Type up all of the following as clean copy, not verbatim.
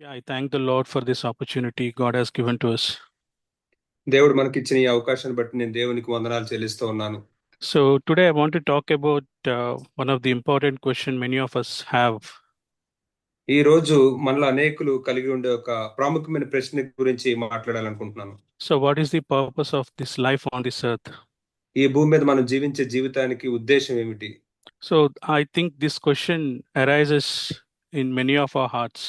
Yeah, I thank the Lord for this opportunity God has given to us. దేవుడు మనకిచ్చిన ఈ అవకాశాన్ని బట్టి నేను దేవునికి వందనాలు చెల్లిస్తూ ఉన్నాను. So today I want to talk about one of the important question many of us have. ఈ రోజు మనలో అనేకులు కలిగి ఉండే ఒక ప్రాముఖ్యమైన ప్రశ్న గురించి మాట్లాడాలనుకుంటున్నాను. So what is the purpose of this life on this earth? ఈ భూమి మీద మనం జీవించే జీవితానికి ఉద్దేశం ఏమిటి? So I think this question arises in many of our hearts.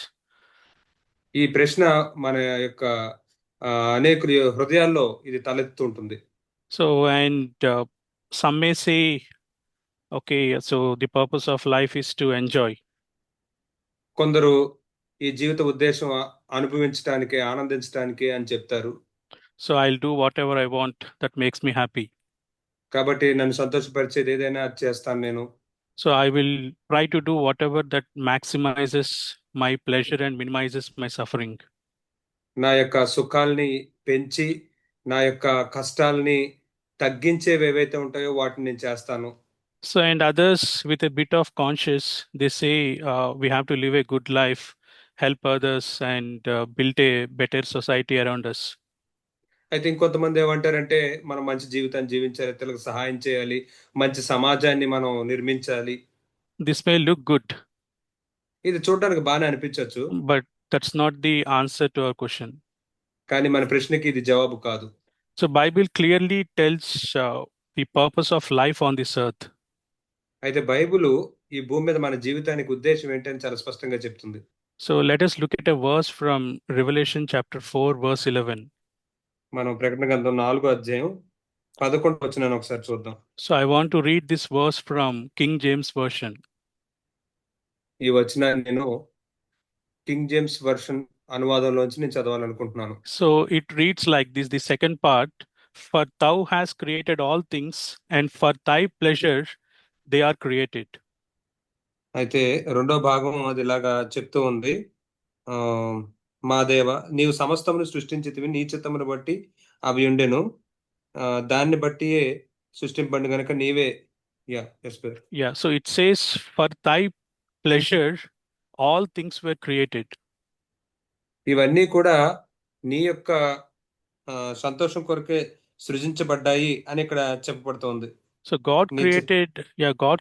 ఈ ప్రశ్న మన యొక్క అనేకుల హృదయాల్లో ఇది తలెత్తుంటుంది. So and some may say, okay, so the purpose of life is to enjoy. కొందరు ఈ జీవిత ఉద్దేశం అనుభవించడానికి, ఆనందించడానికి అని చెప్తారు. So I'll do whatever I want that makes me happy. కాబట్టి నన్ను సంతోషపరిచేది ఏదైనా అది చేస్తాను నేను. So I will try to do whatever that maximizes my pleasure and minimizes my suffering. నా యొక్క సుఖాల్ని పెంచి నా యొక్క కష్టాల్ని తగ్గించేవి ఏవైతే ఉంటాయో వాటిని నేను చేస్తాను. So and others with a bit of conscience, they say we have to live a good life, help others, and build a better society around us. అయితే ఇంకొంతమంది ఏమంటారంటే మనం మంచి జీవితాన్ని జీవించాలి, ఇతరులకు సహాయం చేయాలి, మంచి సమాజాన్ని మనం నిర్మించాలి. This may look good, ఇది చూడడానికి బాగానే అనిపించవచ్చు, but that's not the answer to our question. కానీ మన ప్రశ్నకి ఇది జవాబు కాదు. So Bible clearly tells the purpose of life on this earth. అయితే బైబిలు ఈ భూమి మీద మన జీవితానికి ఉద్దేశం ఏంటని చాలా స్పష్టంగా చెప్తుంది. So let us look at a verse from Revelation chapter 4 verse 11. మనం ప్రకటన గ్రంథం 4వ అధ్యాయం 11వ వచనాన్ని ఒకసారి చూద్దాం. So I want to read this verse from King James version. ఈ వచనాన్ని నేను కింగ్ జేమ్స్ వర్షన్ అనువాదంలోంచి నేను చదవాలనుకుంటున్నాను. So it reads like this, the second part, for thou hast created all things, and for thy pleasure they are created. అయితే రెండో భాగం అది ఇలాగా చెప్తూ ఉంది, ఆ మా దేవ నీవు సమస్తమును సృష్టించితివి, నీ చిత్తమును బట్టి అవి ఉండెను, దాన్ని బట్టి సృష్టింపండి గనుక నీవే. Yeah, so it says, for thy pleasure all things were created. ఇవన్నీ కూడా నీ యొక్క సంతోషం కొరకే సృజించబడ్డాయి అని ఇక్కడ చెప్పబడుతోంది. So God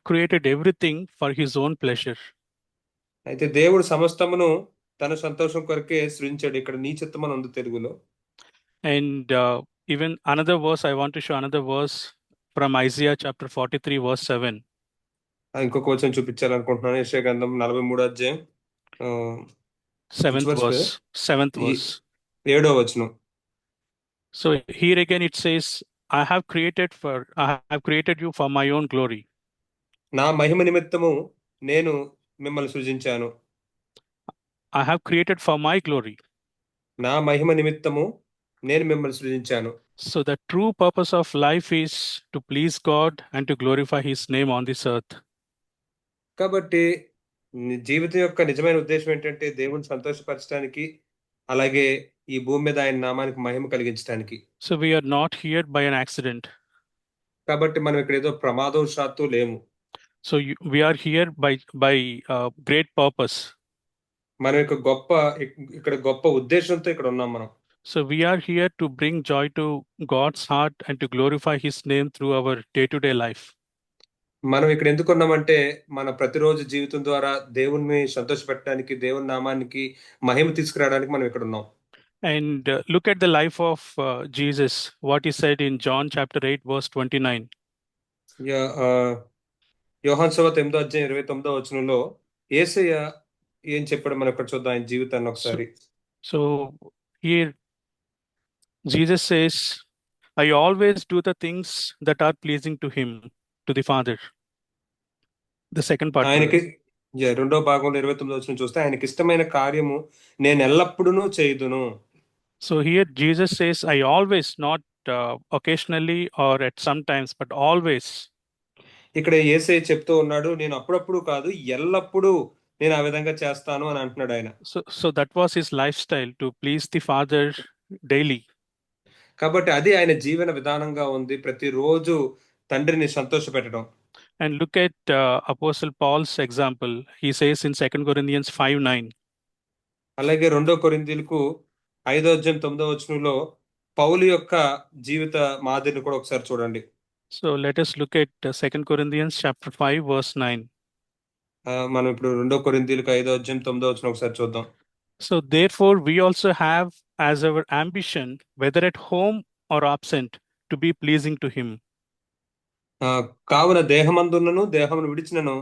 created everything for his own pleasure. అయితే దేవుడు సమస్తమును తన సంతోషం కొరకే సృజించాడు. ఇక్కడ నీ చిత్తం అని ఉంది తెలుగులో. And even another verse, I want to show another verse from Isaiah chapter 43 verse 7. ఇంకొక వచనం చూపించాలనుకుంటున్నాను. యెషయా గ్రంథం 43వ అధ్యాయం 7th verse. 7th verse. 7వ వచనం. So here again it says, I have created you for my own glory. నా మహిమ నిమిత్తము నేను మిమ్మల్ని సృజించాను. I have created for my glory. నా మహిమ నిమిత్తము నేను మిమ్మల్ని సృజించాను. So the true purpose of life is to please God and to glorify his name on this earth. కాబట్టి జీవితం యొక్క నిజమైన ఉద్దేశం ఏంటంటే దేవుని సంతోషపరచడానికి, అలాగే ఈ భూమి మీద ఆయన నామానికి మహిమ కలిగించడానికి. So we are not here by an accident. కాబట్టి మనం ఇక్కడ ఏదో ప్రమాదవశాత్తు లేము. So we are here by great purpose. మనం ఇక్కడ గొప్ప ఉద్దేశంతో ఇక్కడ ఉన్నాం మనం. So we are here to bring joy to God's heart and to glorify his name through our day-to-day life. మనం ఇక్కడ ఎందుకు ఉన్నామంటే మన ప్రతిరోజు జీవితం ద్వారా దేవుణ్ణి సంతోషపెట్టడానికి, దేవుని నామానికి మహిమ తీసుకురావడానికి మనం ఇక్కడ ఉన్నాం. And look at the life of Jesus, what he said in John chapter 8 verse 29. యోహాను సువార్త 8వ అధ్యాయం 29వ వచనంలో యేసయ్య ఏం చెప్పాడు మనం ఇక్కడ చూద్దాం ఆయన జీవితాన్ని ఒకసారి. So here Jesus says, I always do the things that are pleasing to him, to the Father. The second part. ఆయనకి రెండో భాగంలో 29వ వచనం చూస్తే ఆయనకి ఇష్టమైన కార్యము నేను ఎల్లప్పుడూ చేయుదును. So here Jesus says, I always, not occasionally or at some times, but always. ఇక్కడ యేసయ్య చెప్తూ ఉన్నాడు, నేను అప్పుడప్పుడు కాదు ఎల్లప్పుడూ నేను ఆ విధంగా చేస్తాను అని అంటున్నాడు ఆయన. So that was his lifestyle, to please the Father daily. కాబట్టి అది ఆయన జీవన విధానంగా ఉంది, ప్రతిరోజు తండ్రిని సంతోషపెట్టడం. And look at Apostle Paul's example. He says in 2 Corinthians 5:9. అలాగే 2 కొరింథీయులకు 5 అధ్యాయం 9 వచనంలో పౌలు యొక్క జీవిత మాదిరిని కూడా ఒకసారి చూడండి. So let us look at 2 Corinthians chapter 5 verse 9. మనం ఇప్పుడు 2 కొరింథీయులకు 5 అధ్యాయం 9 వచనం ఒకసారి చూద్దాం. So therefore we also have as our ambition, whether at home or absent, to be pleasing to him. కావున దేహమందున్నను దేహమును విడిచినను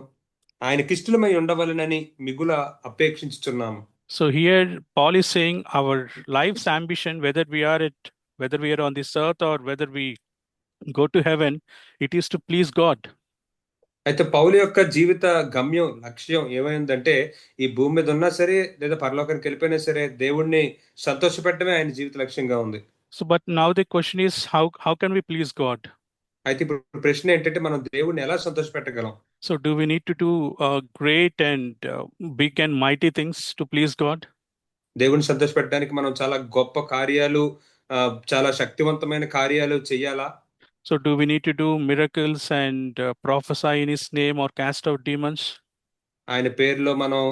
ఆయనకిష్టమై ఉండవలెనని మిగుల అపేక్షించుచున్నాము. So here Paul is saying our life's ambition, whether we are on this earth or whether we go to heaven, it is to please God. అయితే పౌలు యొక్క జీవిత గమ్యం లక్ష్యం ఏమైందంటే ఈ భూమి మీద ఉన్నా సరే లేదా పరలోకానికి వెళ్ళిపోయినా సరే దేవుణ్ణి సంతోషపెట్టడమే ఆయన జీవిత లక్ష్యంగా ఉంది. So but now the question is how can we please God? అయితే ఇప్పుడు ప్రశ్న ఏంటంటే మనం దేవుణ్ణి ఎలా సంతోషపెట్టగలం? So do we need to do great and big and mighty things to please God? దేవుని సంతోషపెట్టడానికి మనం చాలా గొప్ప కార్యాలు చాలా శక్తివంతమైన కార్యాలు చేయాలా? So do we need to do miracles and prophesy in his name or cast out demons? ఆయన పేరులో మనం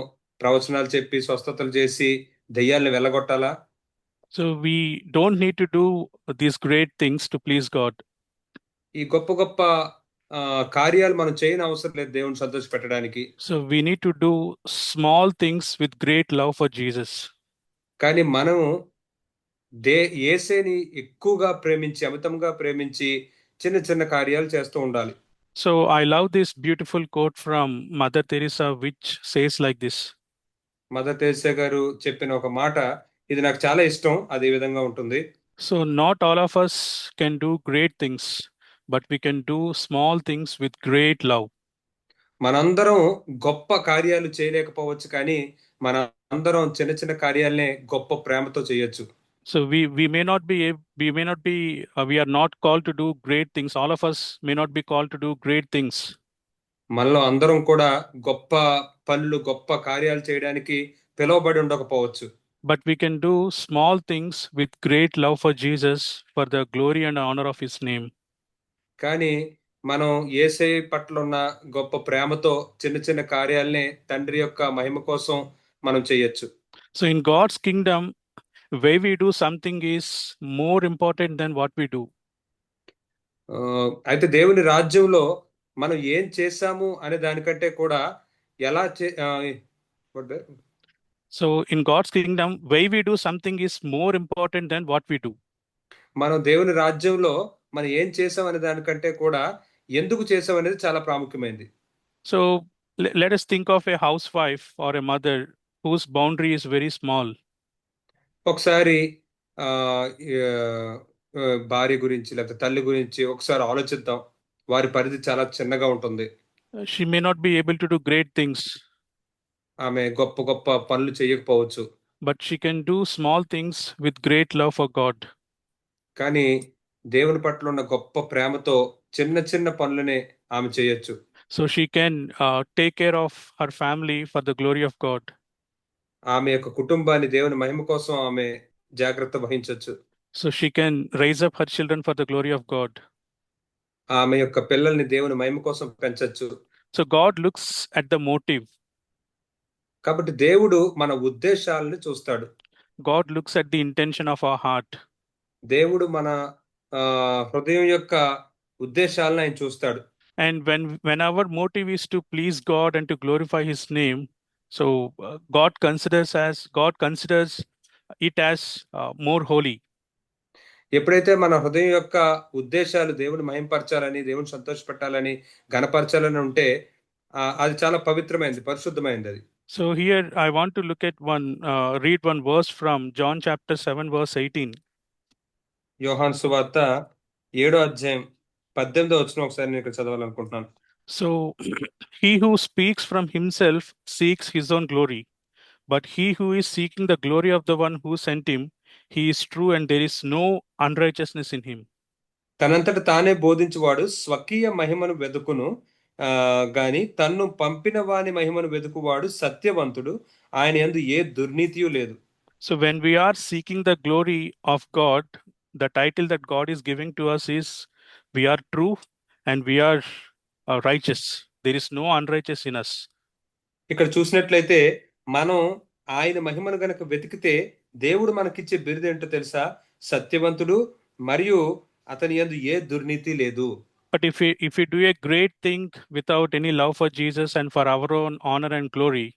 ప్రవచనాలు చెప్పి స్వస్థతలు చేసి దెయ్యాలను వెళ్ళగొట్టాలా? So we don't need to do these great things to please God. ఈ గొప్ప గొప్ప కార్యాలు మనం చేయని అవసరం లేదు దేవుని సంతోషపెట్టడానికి. So we need to do small things with great love for Jesus. కానీ మనం యేసేని ఎక్కువగా ప్రేమించి అమితంగా ప్రేమించి చిన్న చిన్న కార్యాలు చేస్తూ ఉండాలి. So I love this beautiful quote from Mother Teresa, which says like this. Mother Teresa గారు చెప్పిన ఒక మాట ఇది నాకు చాలా ఇష్టం. అది ఈ విధంగా ఉంటుంది. So not all of us can do great things, but we can do small things with great love. మనందరం గొప్ప కార్యాలు చేయలేకపోవచ్చు, కానీ మనందరం చిన్న చిన్న కార్యాలనే గొప్ప ప్రేమతో చేయొచ్చు. So we may not be we are not called to do great things. All of us may not be called to do great things. మనలో అందరం కూడా గొప్ప పనులు గొప్ప కార్యాలు చేయడానికి పిలువబడి ఉండకపోవచ్చు. But we can do small things with great love for Jesus, for the glory and honor of his name. కానీ మనం యేసయ్య పట్ల ఉన్న గొప్ప ప్రేమతో చిన్న చిన్న కార్యాలనే తండ్రి యొక్క మహిమ కోసం మనం చేయొచ్చు. So in God's kingdom, way we do something is more important than what we do. అయితే దేవుని రాజ్యంలో మనం ఏం చేశాము అనే దానికంటే కూడా ఎలా So in God's kingdom, way we do something is more important than what we do. మనం దేవుని రాజ్యంలో మనం ఏం చేసాం అనే దానికంటే కూడా ఎందుకు చేసాం అనేది చాలా ప్రాముఖ్యమైనది. So let us think of a housewife or a mother whose boundary is very small. ఒకసారి భార్య గురించి లేకపోతే తల్లి గురించి ఒకసారి ఆలోచిద్దాం. వారి పరిధి చాలా చిన్నగా ఉంటుంది. She may not be able to do great things. ఆమె గొప్ప గొప్ప పనులు చేయకపోవచ్చు. But she can do small things with great love for God. కానీ దేవుని పట్ల ఉన్న గొప్ప ప్రేమతో చిన్న చిన్న పనులనే ఆమె చేయొచ్చు. So she can take care of her family for the glory of God. ఆమె యొక్క కుటుంబాన్ని దేవుని మహిమ కోసం ఆమె జాగ్రత్త వహించొచ్చు. So she can raise up her children for the glory of God. ఆమె యొక్క పిల్లల్ని దేవుని మహిమ కోసం పెంచొచ్చు. So God looks at the motive. కాబట్టి దేవుడు మన ఉద్దేశాలను చూస్తాడు. God looks at the intention of our heart. దేవుడు మన హృదయం యొక్క ఉద్దేశాలను ఆయన చూస్తాడు. And when our motive is to please God and to glorify his name, so God considers it as more holy. ఎప్పుడైతే మన హృదయం యొక్క ఉద్దేశాలు దేవుని మహింపరచాలని దేవుని సంతోషపెట్టాలని ఘనపరచాలని ఉంటే అది చాలా పవిత్రమైనది, పరిశుద్ధమైనది అది. So here I want to look at read one verse from John chapter 7 verse 18. యోహాను సువార్త 7 అధ్యాయం 18 ఒకసారి నేను ఇక్కడ చదవాలనుకుంటున్నాను. So he who speaks from himself seeks his own glory, but he who is seeking the glory of the one who sent him, he is true and there is no unrighteousness in him. తనంతట తానే బోధించువాడు స్వకీయ మహిమను వెదుకును గాని తన్ను పంపిన వాని మహిమను వెదుకువాడు సత్యవంతుడు, ఆయన యందు ఏ దుర్నీతియు లేదు. So when we are seeking the glory of God, the title that God is giving to us is we are true and we are righteous. There is no unrighteous in us. ఇక్కడ చూసినట్లయితే మనం ఆయన మహిమను గనక వెతికితే దేవుడు మనకిచ్చే బిరుదు ఏంటో తెలుసా? సత్యవంతుడు, మరియు అతని యందు ఏ దుర్నీతి లేదు. But if we do a great thing without any love for Jesus and for our own honor and glory,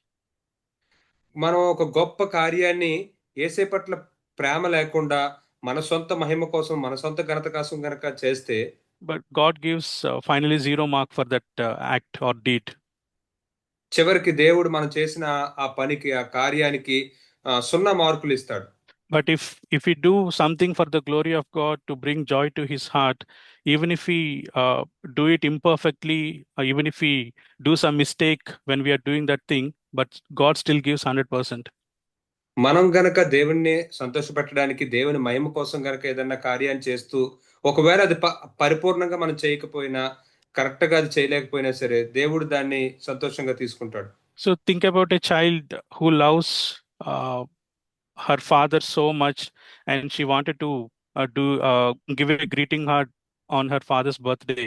మనం ఒక గొప్ప కార్యాన్ని యేసే పట్ల ప్రేమ లేకుండా మన సొంత మహిమ కోసం, మన సొంత ఘనత కోసం గనక చేస్తే, but God gives finally 0 mark for that act or deed. చివరికి దేవుడు మనం చేసిన ఆ పనికి, ఆ కార్యానికి 0 మార్కులు ఇస్తాడు. But if we do something for the glory of God to bring joy to His heart, even if we do it imperfectly, or even if we do some mistake when we are doing that thing, but God still gives 100%. మనం గనక దేవుణ్ణి సంతోషపెట్టడానికి, దేవుని మహిమ కోసం గనక ఏదన్నా కార్యాన్ని చేస్తూ, ఒకవేళ అది పరిపూర్ణంగా మనం చేయకపోయినా, కరెక్ట్ గా అది చేయలేకపోయినా సరే, దేవుడు దాన్ని సంతోషంగా తీసుకుంటాడు. So think about a child who loves her father so much, and she wanted to give a greeting card on her father's birthday.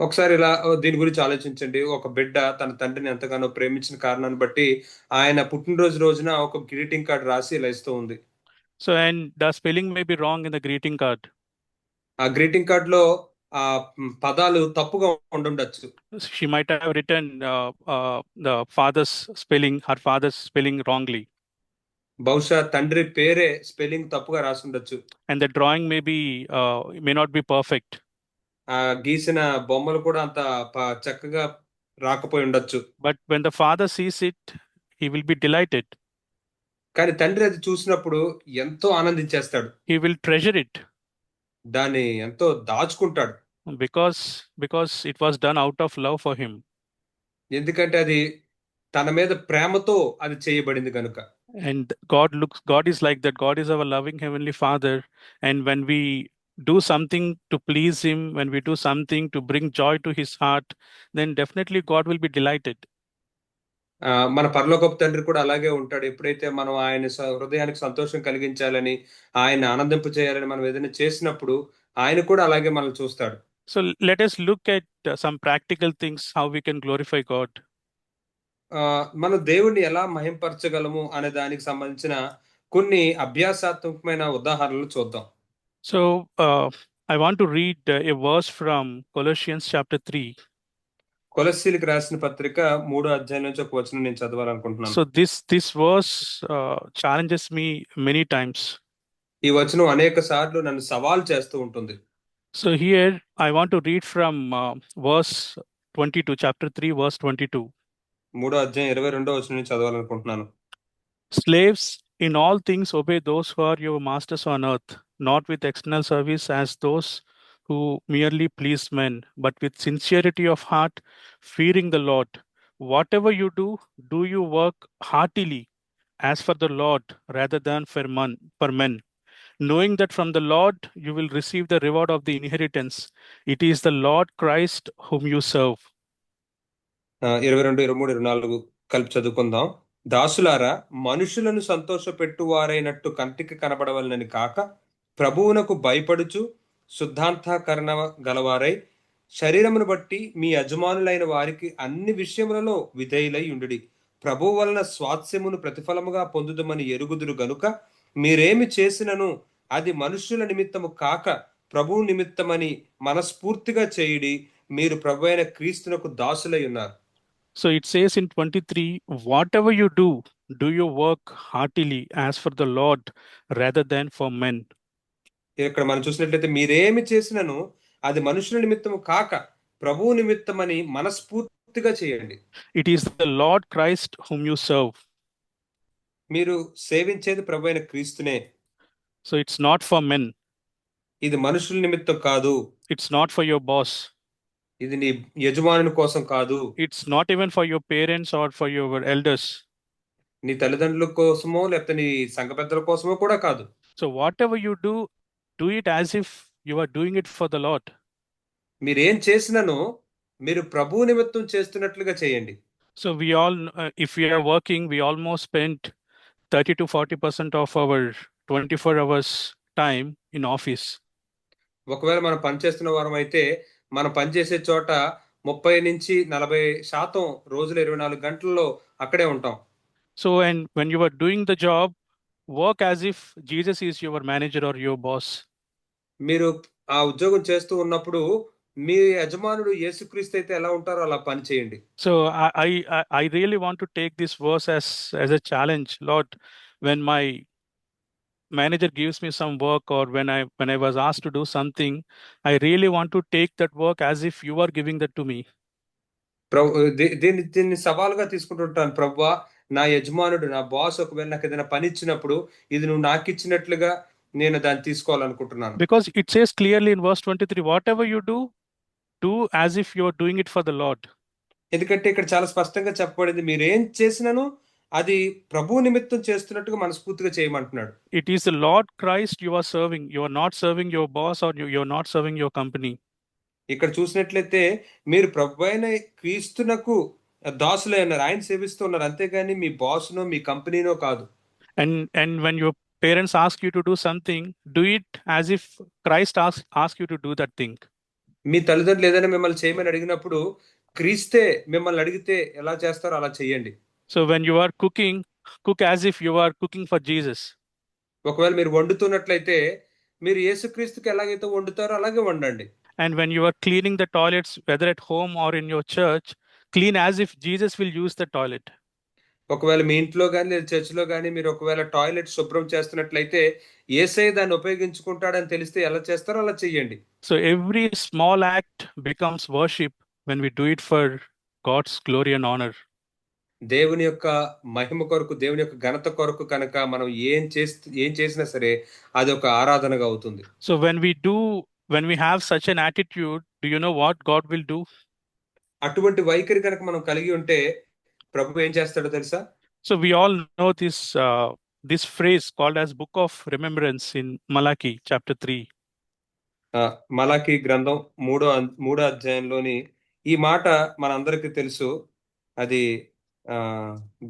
ఒకసారి ఇలా దీని గురించి ఆలోచించండి. ఒక బిడ్డ తన తండ్రిని ఎంతగానో ప్రేమించిన కారణాన్ని బట్టి ఆయన పుట్టినరోజు రోజున ఒక గ్రీటింగ్ కార్డ్ రాసి ఇలా ఇస్తూ ఉంది. So, and the spelling may be wrong in the greeting card. ఆ గ్రీటింగ్ కార్డ్ లో ఆ పదాలు తప్పుగా ఉండుండొచ్చు. She might have written the father's spelling, her father's spelling wrongly. బహుశా తండ్రి పేరే స్పెల్లింగ్ తప్పుగా రాసి ఉండొచ్చు. And the drawing may not be perfect. ఆ గీసిన బొమ్మలు కూడా అంత చక్కగా రాకపోయి ఉండొచ్చు. But when the father sees it, he will be delighted. కానీ తండ్రి అది చూసినప్పుడు ఎంతో ఆనందించేస్తాడు. He will treasure it దాన్ని ఎంతో దాచుకుంటాడు. because it was done out of love for him. ఎందుకంటే అది తన మీద ప్రేమతో అది చేయబడింది కనుక. And God is like that. God is our loving heavenly Father, and when we do something to please him, when we do something to bring joy to his heart, then definitely God will be delighted. మన పరలోకపు తండ్రి కూడా అలాగే ఉంటాడు. ఎప్పుడైతే మనం ఆయన హృదయానికి సంతోషం కలిగించాలని, ఆయన ఆనందింప చేయాలని మనం ఏదైనా చేసినప్పుడు ఆయన కూడా అలాగే మనల్ని చూస్తాడు. So let us look at some practical things how we can glorify God. మనం దేవుణ్ణి ఎలా మహింపరచగలము అనే దానికి సంబంధించిన కొన్ని అభ్యాసాత్మకమైన ఉదాహరణలు చూద్దాం. So I want to read a verse from Colossians chapter 3. కొలస్సీలకు రాసిన పత్రిక 3వ అధ్యాయం నుంచి ఒక వచనం నేను చదవాలనుకుంటున్నాను. So this verse challenges me many times. ఈ వచనం అనేక సార్లు నన్ను సవాల్ చేస్తూ ఉంటుంది. So here I want to read from verse 22, chapter 3, verse 22. 3వ అధ్యాయం 22వ వచనం నుంచి చదవాలనుకుంటున్నాను. Slaves, in all things obey those who are your masters on earth, not with external service as those who merely please men, but with sincerity of heart, fearing the Lord. Whatever you do you work heartily as for the Lord rather than for men, knowing that from the Lord you will receive the reward of the inheritance. It is the Lord Christ whom you serve. 22, 23, 24 కలిపి చదువుకుందాం. దాసులారా, మనుషులను సంతోషపెట్టువారైనట్టు కంటికి కనబడవలనని కాక, ప్రభువునకు భయపడుచు శుద్ధాంతఃకరణ గలవారై శరీరమును బట్టి మీ యజమానులైన వారికి అన్ని విషయములలో విధేయులై ఉండుడి. ప్రభువు వలన స్వాస్యమును ప్రతిఫలముగా పొందుదమని ఎరుగుదురు గనుక, మీరేమి చేసినను అది మనుష్యుల నిమిత్తము కాక ప్రభువు నిమిత్తమని మనస్ఫూర్తిగా చేయుడి. మీరు ప్రభు అయిన క్రీస్తునకు దాసులై ఉన్నారు. So it says in 23, whatever you do you work heartily as for the Lord rather than for men. ఇక్కడ మనం చూసినట్లయితే మీరేమి చేసినను అది మనుషుల నిమిత్తము కాక ప్రభువు నిమిత్తమని మనస్ఫూర్తిగా చేయండి. It is the Lord Christ whom you serve. మీరు సేవించేది ప్రభు అయిన క్రీస్తునే. So it's not for men. ఇది మనుషుల నిమిత్తం కాదు. It's not for your boss. ఇది నీ యజమానుని కోసం కాదు. It's not even for your parents or for your elders. నీ తల్లిదండ్రుల కోసమో లేకపోతే నీ సంఘ పెద్దల కోసమో కూడా కాదు. So whatever you do it as if you are doing it for the Lord. మీరేం చేసినను మీరు ప్రభువు నిమిత్తం చేస్తున్నట్లుగా చేయండి. So we all, if we are working, we almost spend 30 to 40% of our 24 hours time in office. ఒకవేళ మనం పనిచేస్తున్న వారం అయితే మనం పనిచేసే చోట 30 నుంచి 40% రోజులు 24 గంటల్లో అక్కడే ఉంటాం. So, and when you are doing the job, work as if Jesus is your manager or your boss. మీరు ఆ ఉద్యోగం చేస్తూ ఉన్నప్పుడు మీ యజమానుడు యేసుక్రీస్తు అయితే ఎలా ఉంటారో అలా పని చేయండి. So I really want to take this verse as a challenge, Lord. When my manager gives me some work, or when I was asked to do something, I really want to take that work as if you are giving that to me. దీన్ని సవాలుగా తీసుకుంటుంటాను. ప్రభువా, నా యజమానుడు, నా boss ఒకవేళ నాకు ఏదైనా పని ఇచ్చినప్పుడు ఇది నువ్వు నాకు ఇచ్చినట్లుగా నేను దాన్ని తీసుకోవాలనుకుంటున్నాను. Because it says clearly in verse 23, whatever you do as if you are doing it for the Lord. ఎందుకంటే ఇక్కడ చాలా స్పష్టంగా చెప్పబడింది, మీరేం చేసినను అది ప్రభు నిమిత్తం చేస్తున్నట్టుగా మనస్ఫూర్తిగా చేయమంటున్నాడు. It is the Lord Christ you are serving. You are not serving your boss, or you're not serving your company. ఇక్కడ చూసినట్లయితే మీరు ప్రభు అయిన క్రీస్తునకు దాసులై ఉన్నారు, ఆయన సేవిస్తూ ఉన్నారు, అంతేగాని మీ బాస్నో మీ కంపెనీనో కాదు. And when your parents ask you to do something, do it as if Christ ask you to do that thing. మీ తల్లిదండ్రులు ఏదైనా మిమ్మల్ని చేయమని అడిగినప్పుడు క్రీస్తే మిమ్మల్ని అడిగితే ఎలా చేస్తారో అలా చేయండి. So when you are cooking, cook as if you are cooking for Jesus. ఒకవేళ మీరు వండుతున్నట్లయితే మీరు యేసుక్రీస్తుకి ఎలాగైతే వండుతారో అలాగే వండండి. And when you are cleaning the toilets, whether at home or in your church, clean as if Jesus will use the toilet. ఒకవేళ మీ ఇంట్లో కానీ లేదా చర్చిలో కానీ మీరు ఒకవేళ టాయిలెట్ శుభ్రం చేస్తున్నట్లయితే యేసయ్య దాన్ని ఉపయోగించుకుంటాడని తెలిస్తే ఎలా చేస్తారో అలా చెయ్యండి. So every small act becomes worship when we do it for God's glory and honor. దేవుని యొక్క మహిమ కొరకు, దేవుని యొక్క ఘనత కొరకు కనుక మనం ఏం చేసినా సరే అది ఒక ఆరాధనగా అవుతుంది. So when we have such an attitude, do you know what God will do? అటువంటి వైఖరి కనుక మనం కలిగి ఉంటే ప్రభు ఏం చేస్తాడో తెలుసా? So we all know this phrase called as Book of Remembrance in Malachi chapter 3. మలాకి గ్రంథం మూడో అధ్యాయంలోని ఈ మాట మనందరికీ తెలుసు. అది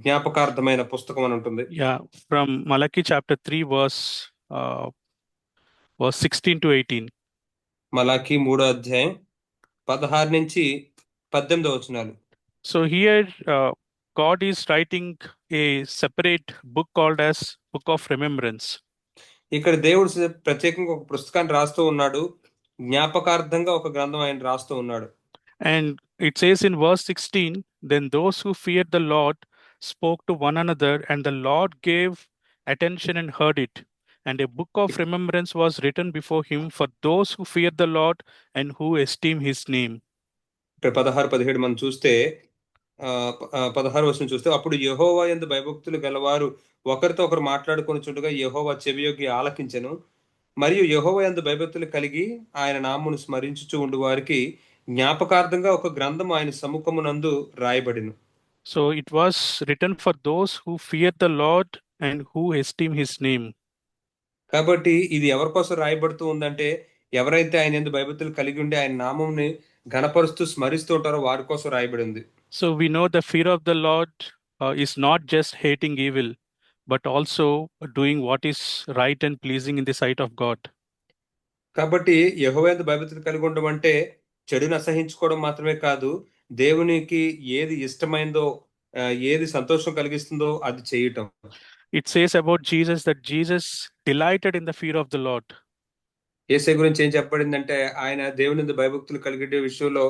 జ్ఞాపకార్థమైన పుస్తకం అని ఉంటుంది. Yeah, from Malachi chapter 3 verse 16 to 18. మలాకి మూడో అధ్యాయం 16 నుంచి 18 వచనాలు. So here God is writing a separate book called as Book of Remembrance. ఇక్కడ దేవుడు ప్రత్యేకంగా ఒక పుస్తకాన్ని రాస్తూ ఉన్నాడు. జ్ఞాపకార్థంగా ఒక గ్రంథం ఆయన రాస్తూ ఉన్నాడు. And it says in verse 16, then those who feared the Lord spoke to one another, and the Lord gave attention and heard it. And a book of remembrance was written before him for those who fear the Lord and who esteem his name. ఇక్కడ 16-17 మనం చూస్తే 16 వచనం చూస్తే, అప్పుడు యెహోవా యందు భయభక్తులు గలవారు ఒకరితో ఒకరు మాట్లాడుకొనుచుండగా యెహోవా చెవియొగ్గి ఆలకించెను. మరియు యెహోవా యందు భయభక్తులు కలిగి ఆయన నామమును స్మరించుచు ఉండు వారికి జ్ఞాపకార్థంగా ఒక గ్రంథం ఆయన సముఖమునందు రాయబడిను. So it was written for those who fear the Lord and who esteem his name. కాబట్టి ఇది ఎవరి కోసం రాయబడుతూ ఉందంటే, ఎవరైతే ఆయన యందు భయభక్తులు కలిగి ఉండి ఆయన నామముని ఘనపరుస్తూ స్మరిస్తూ ఉంటారో వారి కోసం రాయబడి ఉంది. So we know the fear of the Lord is not just hating evil, but also doing what is right and pleasing in the sight of God. కాబట్టి యెహోవా యందు భయభక్తులు కలిగి ఉండడం అంటే చెడును అసహించుకోవడం మాత్రమే కాదు, దేవునికి ఏది ఇష్టమైందో, ఏది సంతోషం కలిగిస్తుందో అది చేయటం. It says about Jesus that Jesus delighted in the fear of the Lord. యేసయ్య గురించి ఏం చెప్పబడిందంటే ఆయన దేవుని యందు భయభక్తులు కలిగే విషయంలో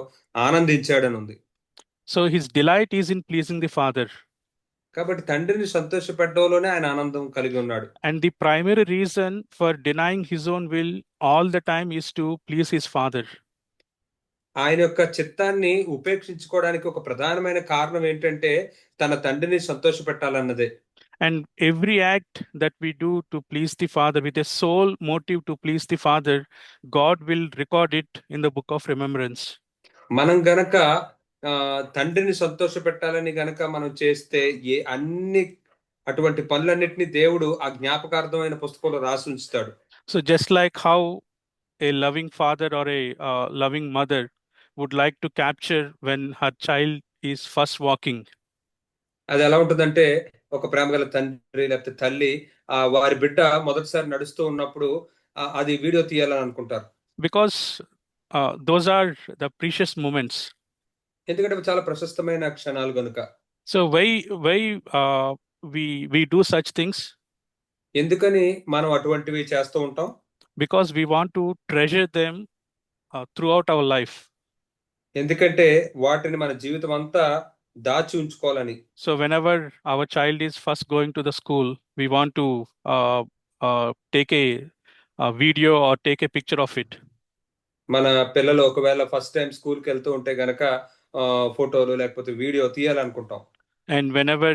ఆనందించాడని ఉంది. So his delight is in pleasing the Father. కాబట్టి తండ్రిని సంతోషపెట్టడంలోనే ఆయన ఆనందం కలిగి ఉన్నాడు. And the primary reason for denying his own will all the time is to please his Father. ఆయన యొక్క చిత్తాన్ని ఉపేక్షించుకోవడానికి ఒక ప్రధానమైన కారణం ఏంటంటే తన తండ్రిని సంతోషపెట్టాలన్నదే. And every act that we do to please the Father with a sole motive to please the Father, God will record it in the book of remembrance. మనం గనక తండ్రిని సంతోషపెట్టాలని గనక మనం చేస్తే అన్ని అటువంటి పనులన్నిటినీ దేవుడు ఆ జ్ఞాపకార్థమైన పుస్తకంలో రాసి ఉంచుతాడు. So just like how a loving father or a loving mother would like to capture when her child is first walking. అది ఎలా ఉంటుందంటే ఒక ప్రేమగల తండ్రి లేకపోతే తల్లి వారి బిడ్డ మొదటిసారి నడుస్తూ ఉన్నప్పుడు అది వీడియో తీయాలని అనుకుంటారు. Because those are the precious moments. ఎందుకంటే చాలా ప్రశస్తమైన క్షణాలు గనుక. So why we do such things? ఎందుకని మనం అటువంటివి చేస్తూ ఉంటాం? Because we want to treasure them throughout our life. ఎందుకంటే వాటిని మన జీవితం అంతా దాచి ఉంచుకోవాలని. So whenever our child is first going to the school, we want to take a video or take a picture of it. మన పిల్లలు ఒకవేళ ఫస్ట్ టైం స్కూల్కి వెళ్తూ ఉంటే గనక ఫోటోలు లేకపోతే video తీయాలనుకుంటాం. And whenever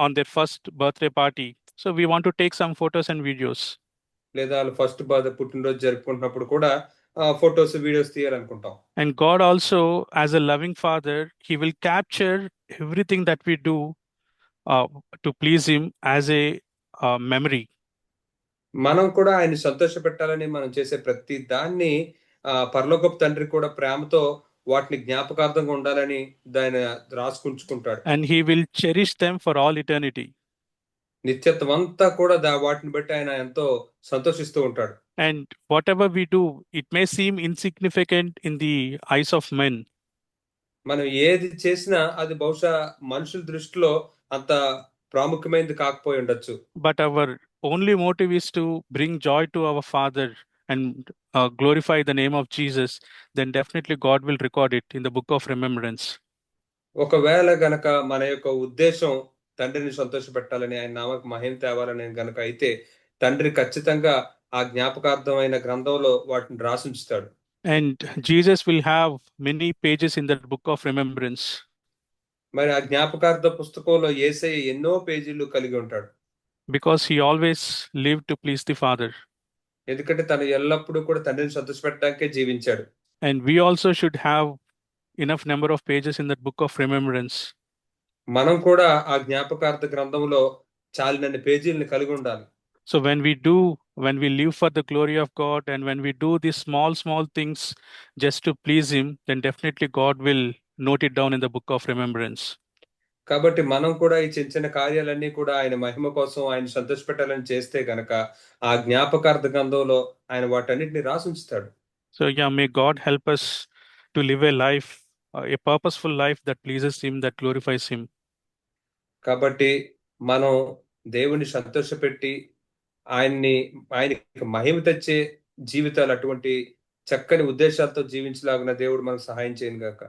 on their first birthday party, so we want to take some photos and videos. లేదా వాళ్ళు ఫస్ట్ పుట్టినరోజు జరుపుకుంటున్నప్పుడు కూడా ఫోటోస్ వీడియోస్ తీయాలనుకుంటాం. And God also, as a loving father, he will capture everything that we do to please him as a memory. మనం కూడా ఆయన సంతోష పెట్టాలని మనం చేసే ప్రతి దాన్ని పరలోకపు తండ్రి కూడా ప్రేమతో వాటిని జ్ఞాపకార్థంగా ఉండాలని దాన్ని రాసుకుంచుకుంటాడు. And he will cherish them for all eternity. నిత్యత్వం అంతా కూడా వాటిని బట్టి ఆయన ఎంతో సంతోషిస్తూ ఉంటాడు. And whatever we do, it may seem insignificant in the eyes of men. మనం ఏది చేసినా అది బహుశా మనుషుల దృష్టిలో అంత ప్రాముఖ్యమైనది కాకపోయి ఉండొచ్చు. But our only motive is to bring joy to our Father and glorify the name of Jesus. Then definitely God will record it in the book of remembrance. ఒకవేళ గనక మన యొక్క ఉద్దేశం తండ్రిని సంతోషపెట్టాలని ఆయన నామకు మహిమ తేవాలని గనక అయితే తండ్రి ఖచ్చితంగా ఆ జ్ఞాపకార్థమైన గ్రంథంలో వాటిని రాసుంచుతాడు. And Jesus will have many pages in that book of remembrance. మరి ఆ జ్ఞాపకార్థ పుస్తకంలో యేసయ్య ఎన్నో పేజీలు కలిగి ఉంటాడు. Because he always lived to please the Father. ఎందుకంటే తను ఎల్లప్పుడూ కూడా తండ్రిని సంతోషపెట్టడానికే జీవించాడు. And we also should have enough number of pages in that book of remembrance. మనం కూడా ఆ జ్ఞాపకార్థ గ్రంథంలో చాలినన్ని పేజీలను కలిగి ఉండాలి. So when we live for the glory of God, and when we do these small things just to please him, then definitely God will note it down in the book of remembrance. కాబట్టి మనం కూడా ఈ చిన్న చిన్న కార్యాలన్నీ కూడా ఆయన మహిమ కోసం ఆయన సంతోషపెట్టాలని చేస్తే గనక ఆ జ్ఞాపకార్థ గ్రంథంలో ఆయన వాటన్నిటిని రాసుంచుతాడు. So yeah, may God help us to live a life, a purposeful life that pleases him, that glorifies him. కాబట్టి మనం దేవుని సంతోషపెట్టి ఆయనకి మహిమ తెచ్చే జీవితాలు అటువంటి చక్కని ఉద్దేశాలతో జీవించలాగున దేవుడు మనకు సహాయం చేయను గాక.